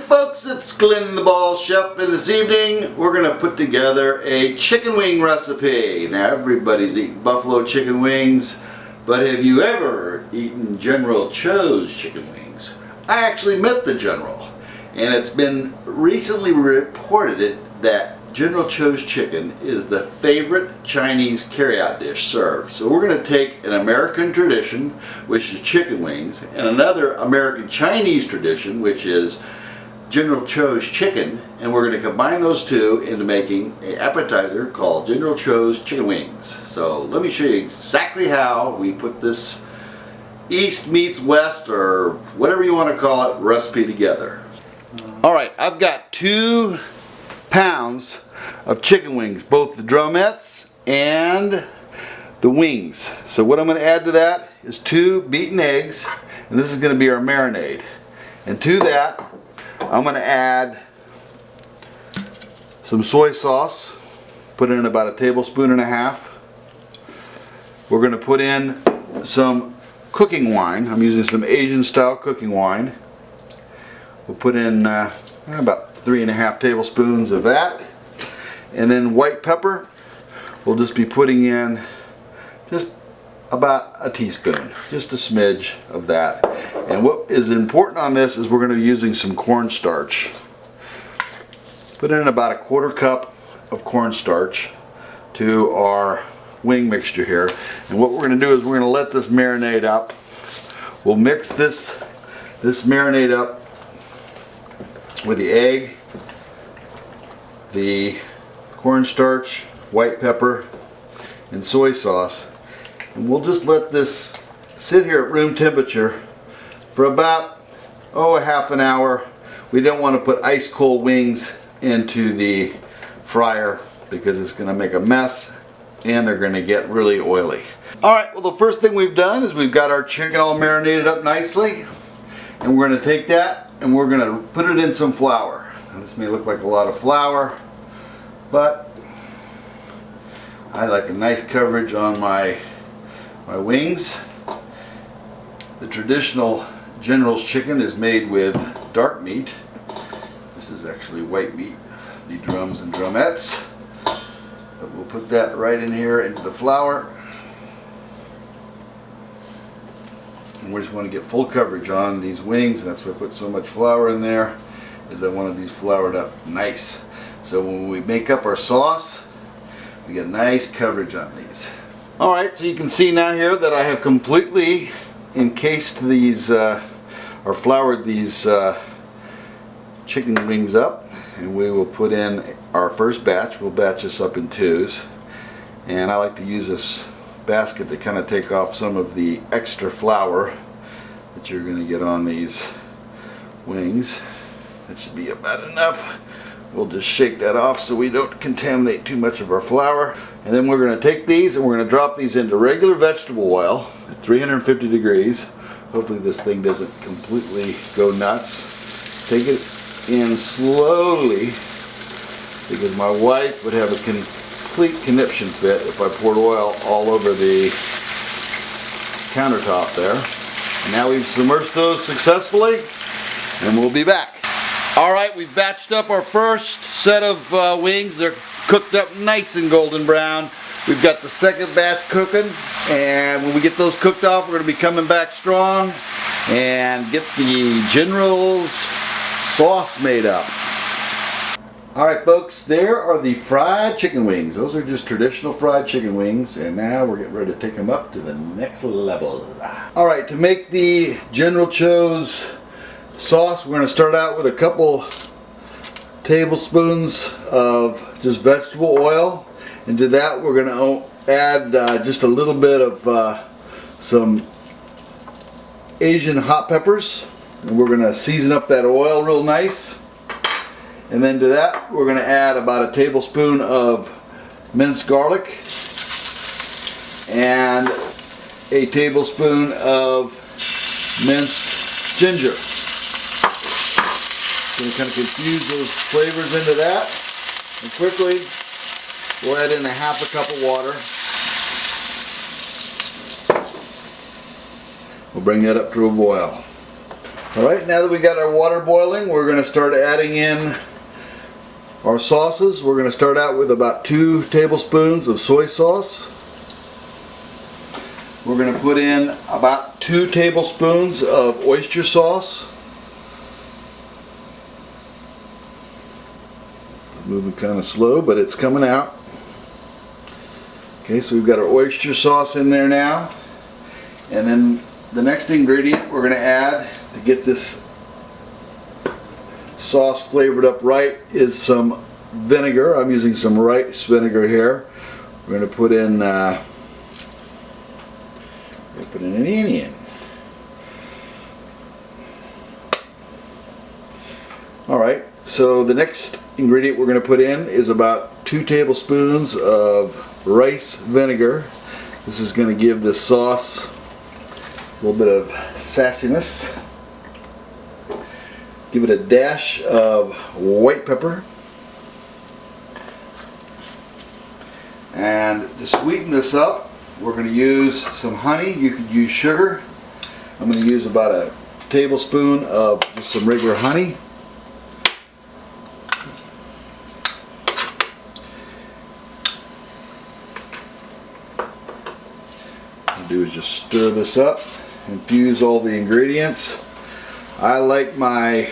folks, it's Glenn the Ball Chef, and this evening we're going to put together a chicken wing recipe. Now everybody's eating buffalo chicken wings, but have you ever eaten General Tso's chicken wings? I actually met the General, and it's been recently reported that General Tso's chicken is the favorite Chinese carryout dish served. So we're going to take an American tradition, which is chicken wings, and another American Chinese tradition, which is General Tso's chicken, and we're going to combine those two into making an appetizer called General Tso's chicken wings. So let me show you exactly how we put this East meets West, or whatever you want to call it, recipe together. Alright, I've got 2 pounds of chicken wings, both the drumettes and the wings. So what I'm going to add to that is 2 beaten eggs, and this is going to be our marinade. And to that I'm going to add some soy sauce, put in about 1.5 tablespoons. We're going to put in some cooking wine. I'm using some Asian style cooking wine. We'll put in about 3.5 tablespoons of that. And then white pepper, we'll just be putting in just about a teaspoon, just a smidge of that. And what is important on this is we're going to be using some cornstarch. Put in about 1/4 cup of cornstarch to our wing mixture here. And what we're going to do is we're going to let this marinate up. We'll mix this marinade up with the egg, the cornstarch, white pepper, and soy sauce, and we'll just let this sit here at room temperature for about a half an hour. We don't want to put ice cold wings into the fryer because it's going to make a mess and they're going to get really oily. Alright, well, the first thing we've done is we've got our chicken all marinated up nicely, and we're going to take that and we're going to put it in some flour. Now, this may look like a lot of flour, but I like a nice coverage on my wings. The traditional General's chicken is made with dark meat. This is actually white meat, the drums and drumettes. But we'll put that right in here into the flour. And we just want to get full coverage on these wings, and that's why I put so much flour in there, is I wanted these floured up nice. So when we make up our sauce, we get nice coverage on these. Alright, so you can see now here that I have completely encased these, or floured these chicken wings up, and we will put in our first batch. We'll batch this up in 2s, and I like to use this basket to kind of take off some of the extra flour that you're going to get on these wings. That should be about enough. We'll just shake that off so we don't contaminate too much of our flour. And then we're going to take these and we're going to drop these into regular vegetable oil at 350 degrees. Hopefully this thing doesn't completely go nuts. Take it in slowly, because my wife would have a complete conniption fit if I poured oil all over the countertop there. And now we've submerged those successfully, and we'll be back. Alright, we've batched up our first set of wings. They're cooked up nice and golden brown. We've got the second batch cooking, and when we get those cooked off, we're going to be coming back strong and get the General's sauce made up. Alright folks, there are the fried chicken wings. Those are just traditional fried chicken wings, and now we're getting ready to take them up to the next level. Alright, to make the General Tso's sauce, we're going to start out with a couple tablespoons of just vegetable oil, and to that we're going to add just a little bit of some Asian hot peppers, and we're going to season up that oil real nice. And then to that we're going to add about 1 tablespoon of minced garlic and 1 tablespoon of minced ginger. Going to kind of confuse those flavors into that, and quickly we'll add in 1/2 cup of water. We'll bring that up to a boil. Alright, now that we got our water boiling, we're going to start adding in our sauces. We're going to start out with about 2 tablespoons of soy sauce. We're going to put in about 2 tablespoons of oyster sauce. Moving kind of slow, but it's coming out. Okay, so we've got our oyster sauce in there now. And then the next ingredient we're going to add to get this sauce flavored up right is some vinegar. I'm using some rice vinegar here. We're going to put in an onion. Alright, so the next ingredient we're going to put in is about 2 tablespoons of rice vinegar. This is going to give this sauce a little bit of sassiness. Give it a dash of white pepper. And to sweeten this up, we're going to use some honey. You could use sugar. I'm going to use about a tablespoon of just some regular honey. What I'll do is just stir this up, infuse all the ingredients. I like my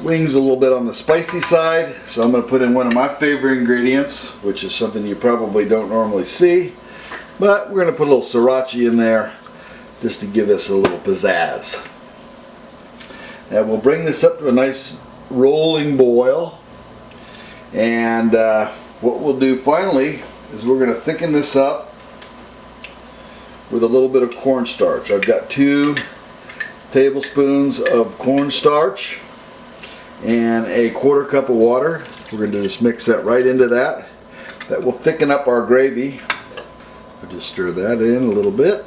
wings a little bit on the spicy side, so I'm going to put in one of my favorite ingredients, which is something you probably don't normally see, but we're going to put a little sriracha in there just to give this a little pizzazz. And we'll bring this up to a nice rolling boil, and what we'll do finally is we're going to thicken this up with a little bit of cornstarch. I've got 2 tablespoons of cornstarch and a 1/4 cup of water. We're going to just mix that right into that. That will thicken up our gravy. I'll just stir that in a little bit.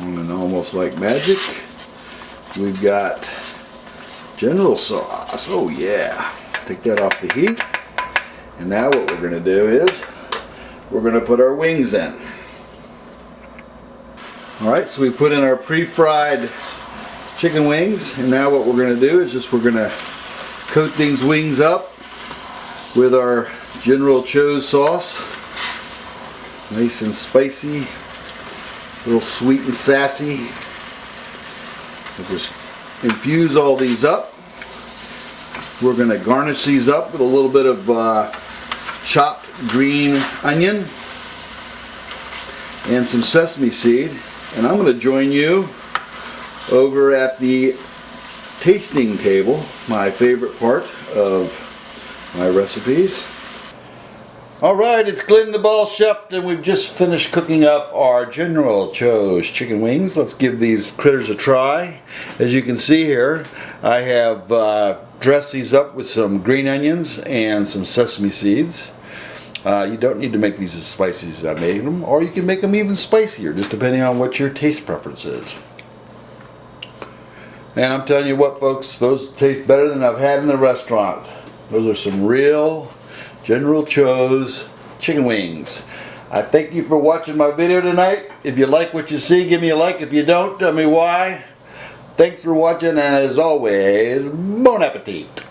And almost like magic, we've got General Sauce. Oh yeah. Take that off the heat. And now what we're going to do is we're going to put our wings in. Alright, so we put in our pre-fried chicken wings, and now what we're going to do is we're going to coat these wings up with our General Tso sauce. Nice and spicy, a little sweet and sassy. We'll just infuse all these up. We're going to garnish these up with a little bit of chopped green onion and some sesame seed. And I'm going to join you over at the tasting table, my favorite part of my recipes. Alright, it's Glenn the Ball Chef, and we've just finished cooking up our General Tso's chicken wings. Let's give these critters a try. As you can see here, I have dressed these up with some green onions and some sesame seeds. You don't need to make these as spicy as I made them, or you can make them even spicier, just depending on what your taste preference is. And I'm telling you what, folks, those taste better than I've had in the restaurant. Those are some real General Tso's chicken wings. I thank you for watching my video tonight. If you like what you see, give me a like. If you don't, tell me why. Thanks for watching, and as always, bon appetit.